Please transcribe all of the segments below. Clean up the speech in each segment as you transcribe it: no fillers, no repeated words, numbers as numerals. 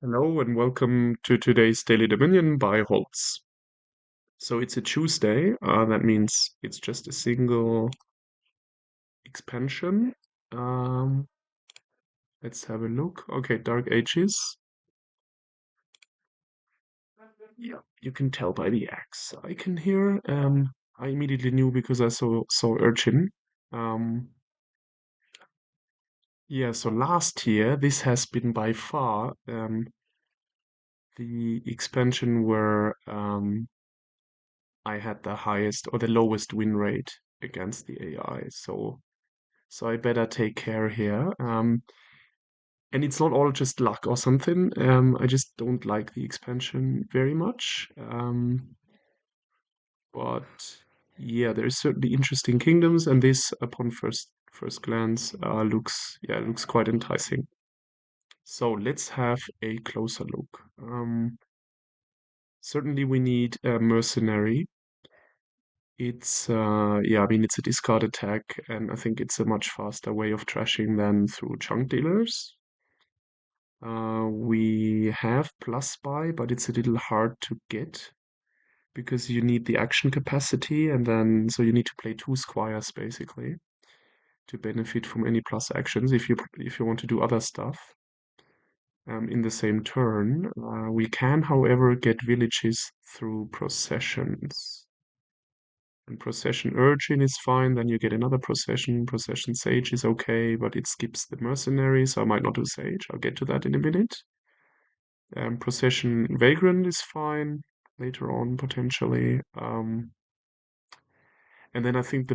Hello and welcome to today's Daily Dominion by Holtz. So it's a Tuesday. That means it's just a single expansion. Um, let's have a look. Okay, Dark Ages. Yeah, you can tell by the X icon here. I immediately knew because I saw Urchin. Um, yeah, so last year this has been by far the expansion where I had the highest or the lowest win rate against the AI. So I better take care here. And it's not all just luck or something. I just don't like the expansion very much. But yeah, there's certainly interesting kingdoms, and this, upon first glance, looks quite enticing. So let's have a closer look. Certainly we need a mercenary. I mean, it's a discard attack, and I think it's a much faster way of trashing than through chunk dealers. We have plus buy, but it's a little hard to get because you need the action capacity, and then so you need to play two squires basically to benefit from any plus actions if you want to do other stuff in the same turn. We can, however, get villages through processions. And procession urchin is fine, then you get another procession. Procession sage is okay, but it skips the mercenary, so I might not do sage. I'll get to that in a minute. Procession vagrant is fine later on potentially. And then I think the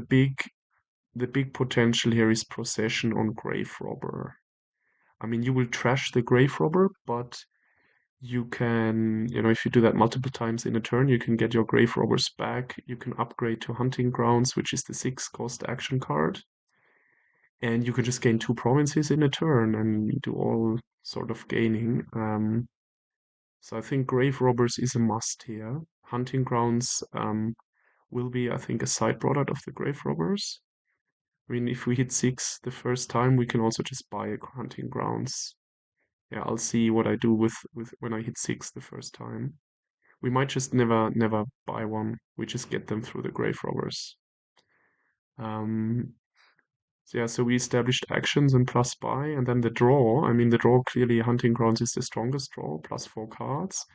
big potential here is procession on grave robber. I mean, you will trash the grave robber, but you can, if you do that multiple times in a turn, you can get your grave robbers back. You can upgrade to hunting grounds, which is the 6 cost action card. And you can just gain 2 provinces in a turn and do all sort of gaining. So I think grave robbers is a must here. Hunting grounds will be, I think, a side product of the grave robbers. I mean, if we hit 6 the first time, we can also just buy a hunting grounds. Yeah, I'll see what I do with when I hit 6 the first time. We might just never buy one. We just get them through the grave robbers. So we established actions and plus buy, and then the draw. I mean, the draw clearly hunting grounds is the strongest draw, +4 cards.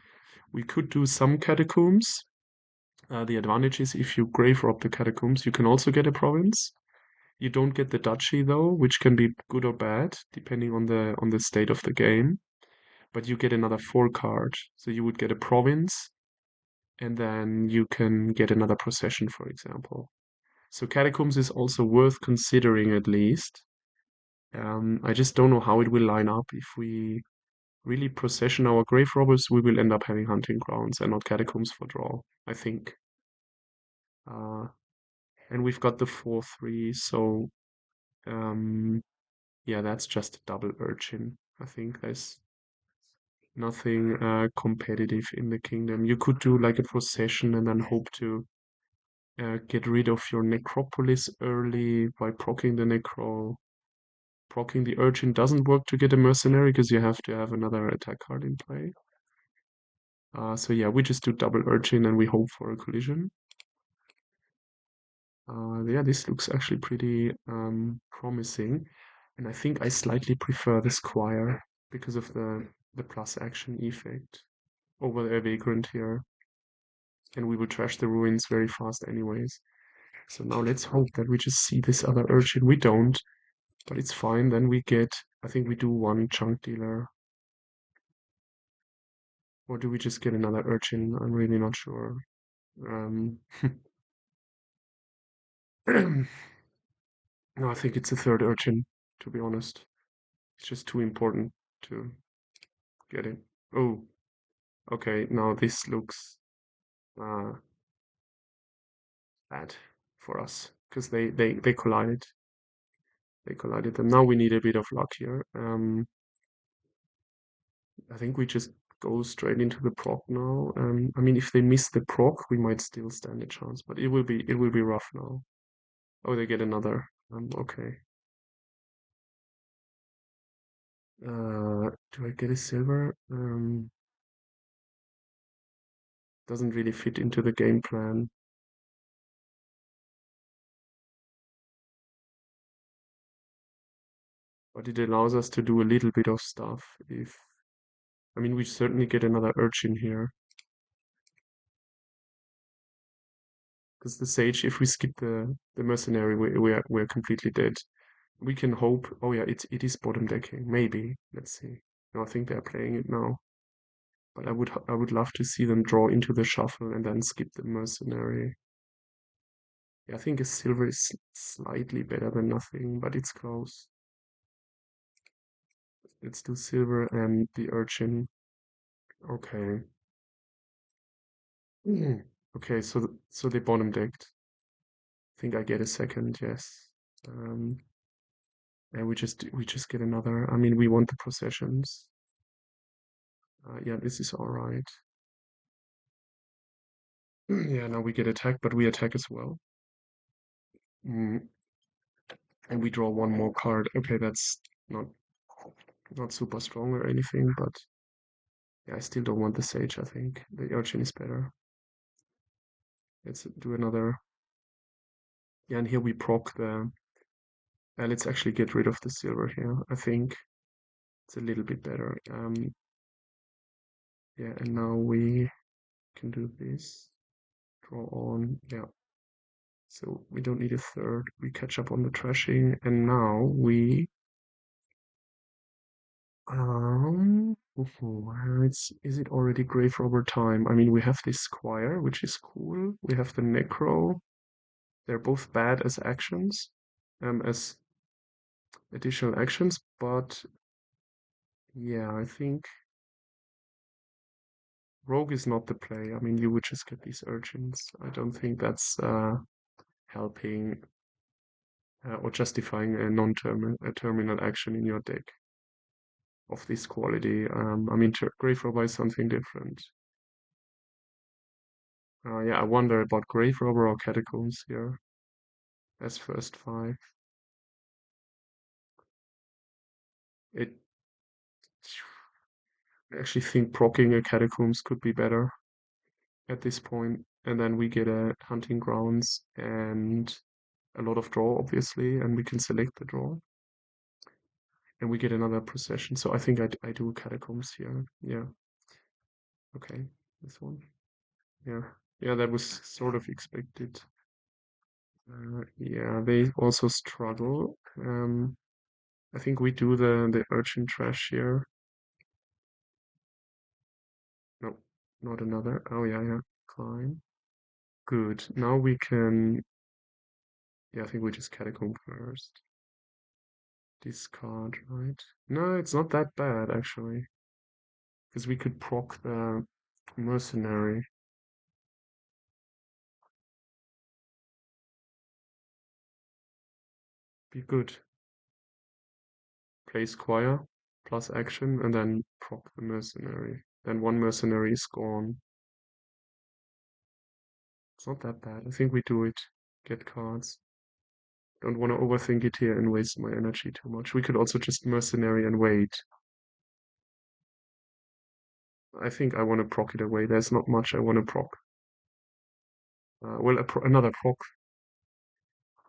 We could do some catacombs. The advantage is if you grave rob the catacombs, you can also get a province. You don't get the duchy though, which can be good or bad depending on the state of the game. But you get another 4 card, so you would get a province, and then you can get another procession, for example. So catacombs is also worth considering at least. I just don't know how it will line up. If we really procession our grave robbers, we will end up having hunting grounds and not catacombs for draw, I think. Uh, and we've got the 4/3, so yeah, that's just a double urchin. I think there's nothing competitive in the kingdom. You could do like a procession and then hope to get rid of your necropolis early by proccing the necro. Proccing the urchin doesn't work to get a mercenary because you have to have another attack card in play. So yeah, we just do double urchin and we hope for a collision. Yeah, this looks actually pretty promising. And I think I slightly prefer the squire because of the plus action effect over the vagrant here. And we will trash the ruins very fast anyways. So now let's hope that we just see this other urchin. We don't, but it's fine. Then we get, I think we do one chunk dealer. Or do we just get another urchin? I'm really not sure. Um, no, I think it's a third urchin, to be honest. It's just too important to get it. Oh, okay. Now this looks uh, bad for us because they collided. They collided them. Now we need a bit of luck here. I think we just go straight into the proc now. I mean, if they miss the proc, we might still stand a chance, but it will be rough now. Oh, they get another. Okay. Do I get a silver? Doesn't really fit into the game plan. But it allows us to do a little bit of stuff. I mean, we certainly get another urchin here. Because the sage, if we skip the mercenary, we're completely dead. We can hope. Oh yeah, it is bottom decking. Maybe. Let's see. No, I think they're playing it now. But I would love to see them draw into the shuffle and then skip the mercenary. Yeah, I think a silver is slightly better than nothing, but it's close. Let's do silver and the urchin. Okay. Okay, so they bottom decked. I think I get a second, yes. Um, and we just get another. I mean, we want the possessions. Yeah, this is all right. Yeah, now we get attacked, but we attack as well. Mm, and we draw one more card. Okay, that's not not super strong or anything, but yeah, I still don't want the sage. I think the urchin is better. Let's do another. Yeah, and here we proc the. Let's actually get rid of the silver here. I think it's a little bit better. Yeah, and now we can do this. Draw on. Yeah. So we don't need a third. We catch up on the trashing, and now we is it already grave robber time? I mean, we have this squire, which is cool. We have the necro. They're both bad as actions, as additional actions, but yeah, I think rogue is not the play. I mean, you would just get these urchins. I don't think that's helping or justifying a non-terminal a terminal action in your deck of this quality. I mean, grave robber is something different. Yeah, I wonder about grave robber or catacombs here as first five. It I actually think proccing a catacombs could be better at this point, and then we get a hunting grounds and a lot of draw, obviously, and we can select the draw, and we get another procession. So I think I do catacombs here. Yeah. Okay. This one. Yeah. Yeah, that was sort of expected. Yeah, they also struggle. I think we do the urchin trash here. No, not another. Oh yeah, yeah. Climb. Good. Now we can. Yeah, I think we just catacomb first. Discard, right? No, it's not that bad actually, because we could proc the mercenary. Be good. Play squire plus action and then proc the mercenary. Then one mercenary is gone. It's not that bad. I think we do it. Get cards. Don't want to overthink it here and waste my energy too much. We could also just mercenary and wait. I think I want to proc it away. There's not much I want to proc. Well, another proc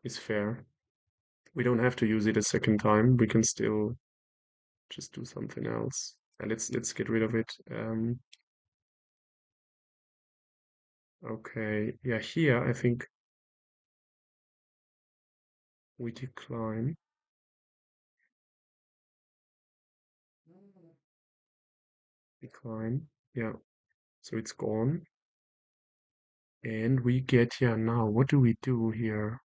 is fair. We don't have to use it a second time. We can still just do something else. And let's get rid of it. Okay, yeah, here I think we decline. Decline. Yeah, so it's gone. And we get, yeah, now what do we do here?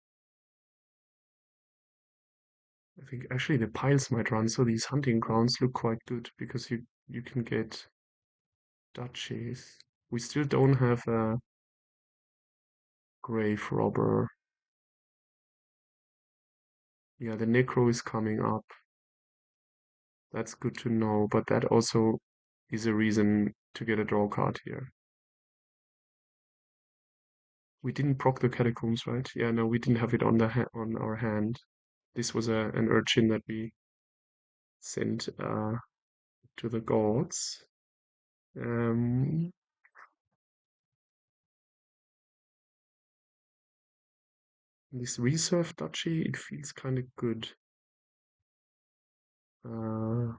I think actually the piles might run, so these hunting grounds look quite good because you can get duchies. We still don't have a grave robber. Yeah, the necro is coming up. That's good to know, but that also is a reason to get a draw card here. We didn't proc the catacombs, right? Yeah, no, we didn't have it on on our hand. This was an urchin that we sent to the gods. Um, this reserve duchy, it feels kind of good. Uh,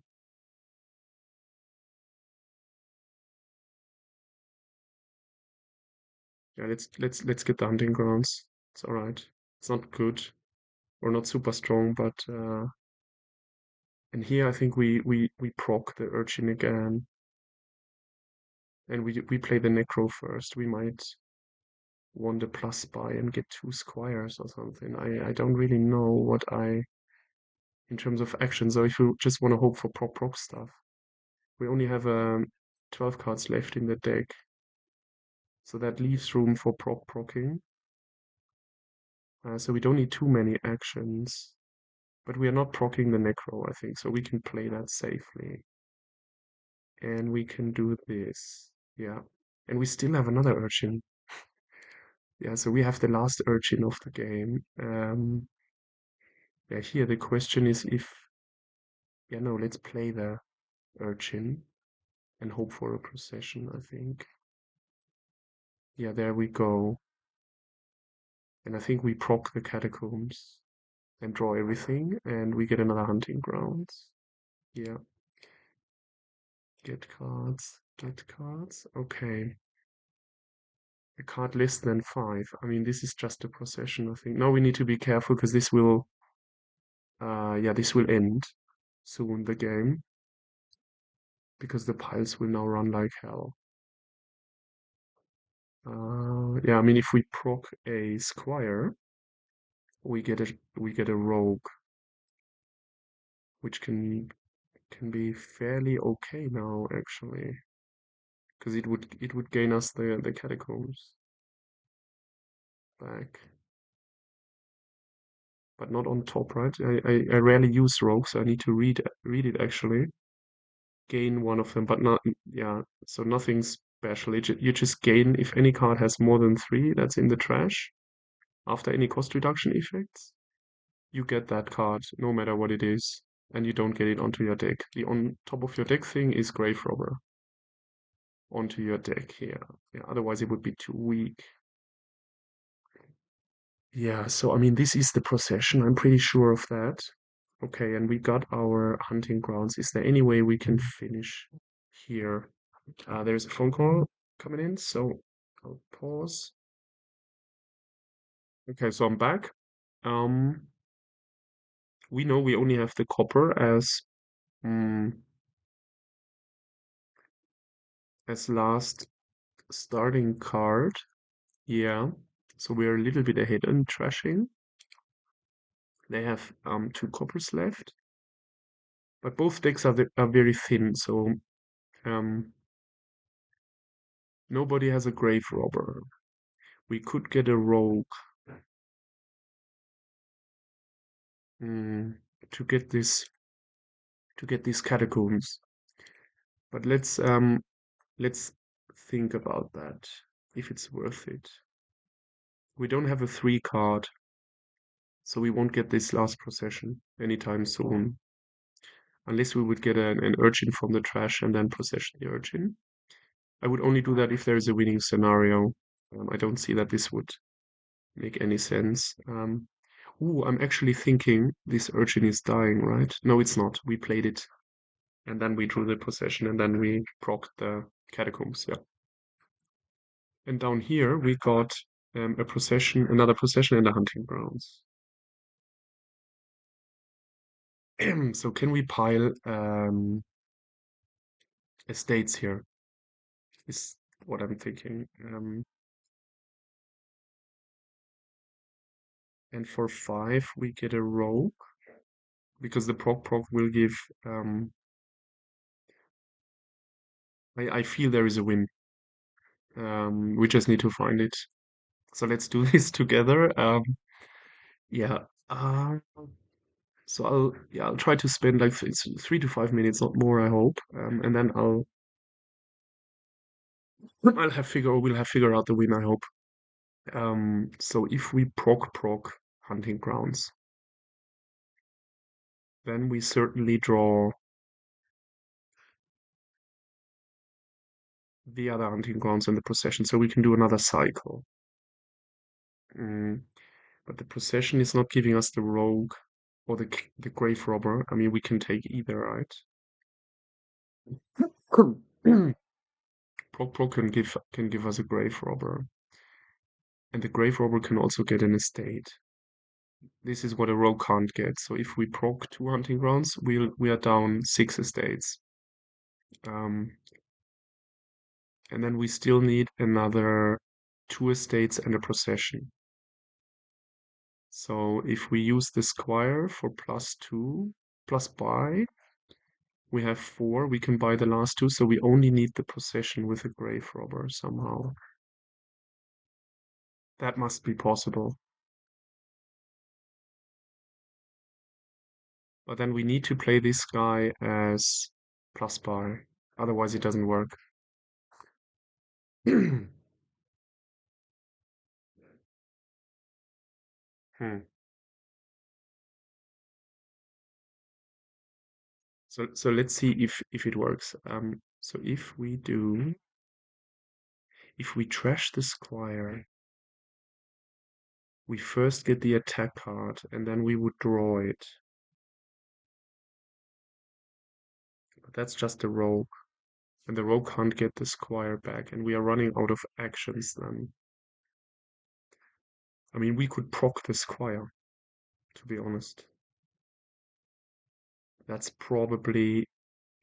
yeah, let's get the hunting grounds. It's all right. It's not good or not super strong, but and here I think we proc the urchin again, and we play the necro first. We might want a plus buy and get 2 squires or something. I don't really know what in terms of action. So if you just want to hope for proc stuff, we only have 12 cards left in the deck, so that leaves room for procking. So we don't need too many actions, but we are not procking the necro, I think, so we can play that safely. And we can do this, yeah. And we still have another urchin. Yeah, so we have the last urchin of the game. Yeah, here the question is if, yeah, no, let's play the urchin and hope for a procession, I think. Yeah, there we go. And I think we proc the catacombs and draw everything, and we get another hunting grounds. Yeah, get cards, get cards. Okay. A card less than 5. I mean, this is just a procession, I think. Now we need to be careful because this will, yeah, this will end soon, the game, because the piles will now run like hell. Yeah, I mean, if we proc a squire, we get a rogue, which can be fairly okay now, actually, because it would gain us the catacombs back, but not on top, right? I rarely use rogues, so I need to read it actually. Gain one of them, but not, yeah, so nothing special. You just gain if any card has more than 3 that's in the trash after any cost reduction effects. You get that card no matter what it is, and you don't get it onto your deck. The on top of your deck thing is Grave Robber onto your deck here. Yeah, otherwise it would be too weak. Yeah, so I mean, this is the procession. I'm pretty sure of that. Okay, and we got our hunting grounds. Is there any way we can finish here? There's a phone call coming in, so I'll pause. Okay, so I'm back. Um, we know we only have the copper mm, as last starting card. Yeah, so we're a little bit ahead in trashing. They have 2 coppers left, but both decks are very thin, so um, nobody has a grave robber. We could get a rogue mm, to get these catacombs. But let's think about that if it's worth it. We don't have a 3 card, so we won't get this last procession anytime soon. Unless we would get an urchin from the trash and then procession the urchin. I would only do that if there is a winning scenario. I don't see that this would make any sense. I'm actually thinking this urchin is dying, right? No, it's not. We played it, and then we drew the possession, and then we proc the catacombs. Yeah. And down here we got a procession, another procession, and a hunting grounds. So can we pile estates here? Is what I'm thinking. And for 5 we get a rogue because the proc will give. I feel there is a win. We just need to find it. So let's do this together. Yeah. So I'll try to spend like it's 3 to 5 minutes, not more, I hope. And then we'll have figure out the win, I hope. So if we proc hunting grounds, then we certainly draw the other hunting grounds in the procession, so we can do another cycle. But the procession is not giving us the rogue or the grave robber. I mean, we can take either, right? Proc can give us a grave robber, and the grave robber can also get an estate. This is what a rogue can't get. So if we proc 2 hunting grounds, we are down 6 estates. And then we still need another 2 estates and a procession. So if we use the squire for +2 plus buy, we have 4. We can buy the last 2, so we only need the procession with a grave robber somehow. That must be possible. But then we need to play this guy as plus buy. Otherwise it doesn't work. Hmm. So let's see if it works. So if we trash the squire, we first get the attack card and then we would draw it. But that's just a rogue. And the rogue can't get the squire back, and we are running out of actions then. I mean, we could proc the squire, to be honest. That's probably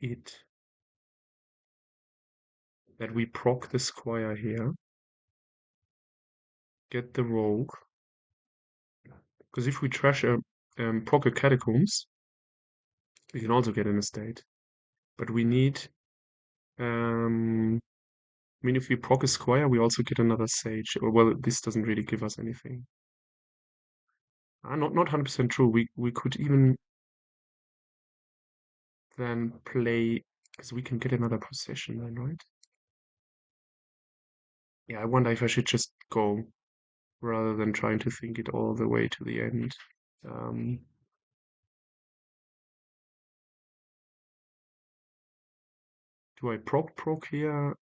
it. That we proc the squire here, get the rogue. Because if we trash a proc a catacombs, we can also get an estate. But we need, I mean, if we proc a squire, we also get another sage. Or well, this doesn't really give us anything. Not 100% true. We could even then play, because we can get another possession then, right? Yeah, I wonder if I should just go rather than trying to think it all the way to the end. Um, do I proc here?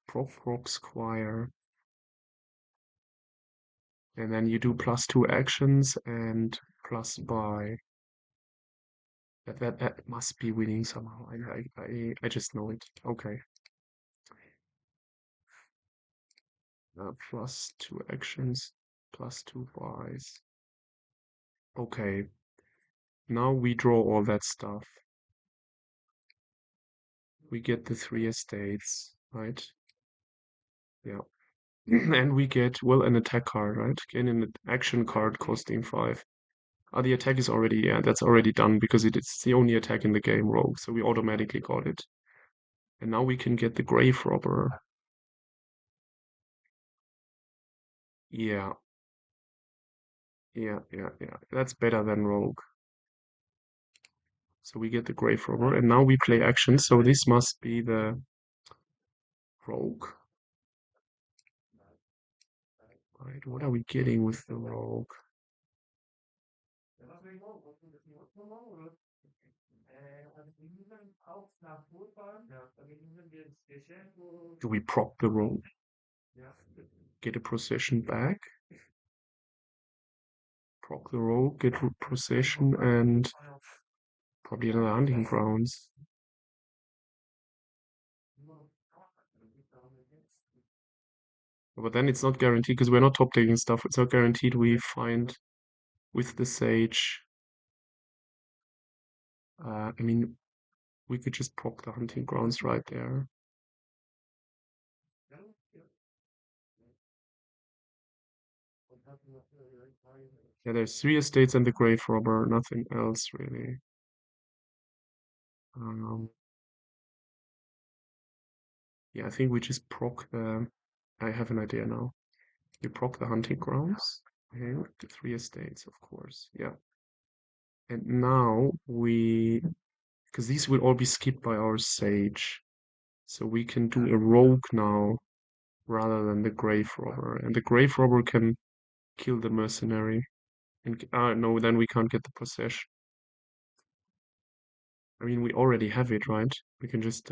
Proc squire. And then you do +2 actions and plus buy. That must be winning somehow. I just know it. Okay. +2 actions, +2 buys. Okay. Now we draw all that stuff. We get the 3 estates, right? Yeah. And we get, well, an attack card, right? Again, an action card costing 5. The attack is already, yeah, that's already done because it's the only attack in the game, rogue, so we automatically got it. And now we can get the grave robber. Yeah, yeah. That's better than rogue. So we get the grave robber, and now we play action, so this must be the rogue. Right, what are we getting with the rogue? Do we prop the rogue? Get a procession back? Proc the rogue, get procession, and probably another hunting grounds. But then it's not guaranteed because we're not top taking stuff. It's not guaranteed we find with the sage. I mean, we could just proc the hunting grounds right there. Yeah, there's 3 estates and the grave robber, nothing else really. Yeah, I think we just proc the. I have an idea now. You proc the hunting grounds and the 3 estates, of course. Yeah. And now because these will all be skipped by our sage. So we can do a rogue now rather than the grave robber. And the grave robber can kill the mercenary. And no, then we can't get the possession. I mean, we already have it, right? We can just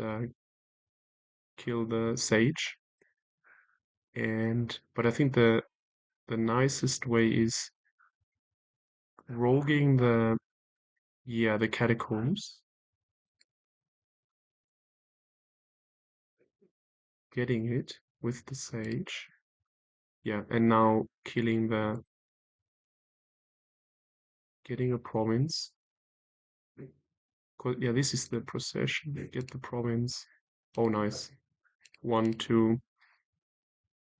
kill the sage. But I think the nicest way is roguing the catacombs, getting it with the sage. Yeah, and now getting a province. Yeah, this is the procession. Get the province. Oh, nice. 1, 2.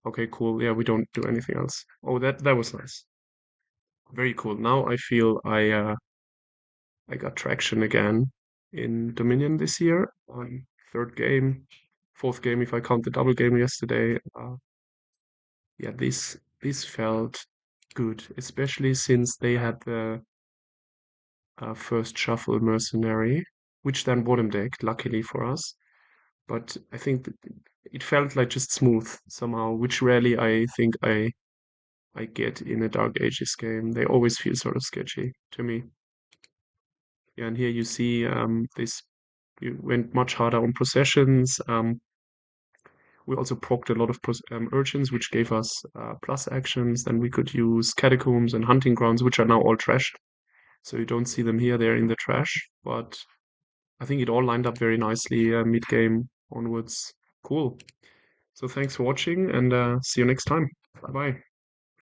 Okay, cool. Yeah, we don't do anything else. Oh, that was nice. Very cool. Now I feel I got traction again in Dominion this year. Third game, fourth game if I count the double game yesterday. Yeah, this felt good, especially since they had the first shuffle mercenary, which then bottom decked, luckily for us. But I think that it felt like just smooth somehow, which rarely I think I get in a Dark Ages game. They always feel sort of sketchy to me. Yeah, and here you see this you went much harder on possessions. We also procced a lot of urchins, which gave us plus actions. Then we could use Catacombs and Hunting Grounds, which are now all trashed. So you don't see them here, they're in the trash. But I think it all lined up very nicely mid-game onwards. Cool. So thanks for watching and see you next time. Bye-bye.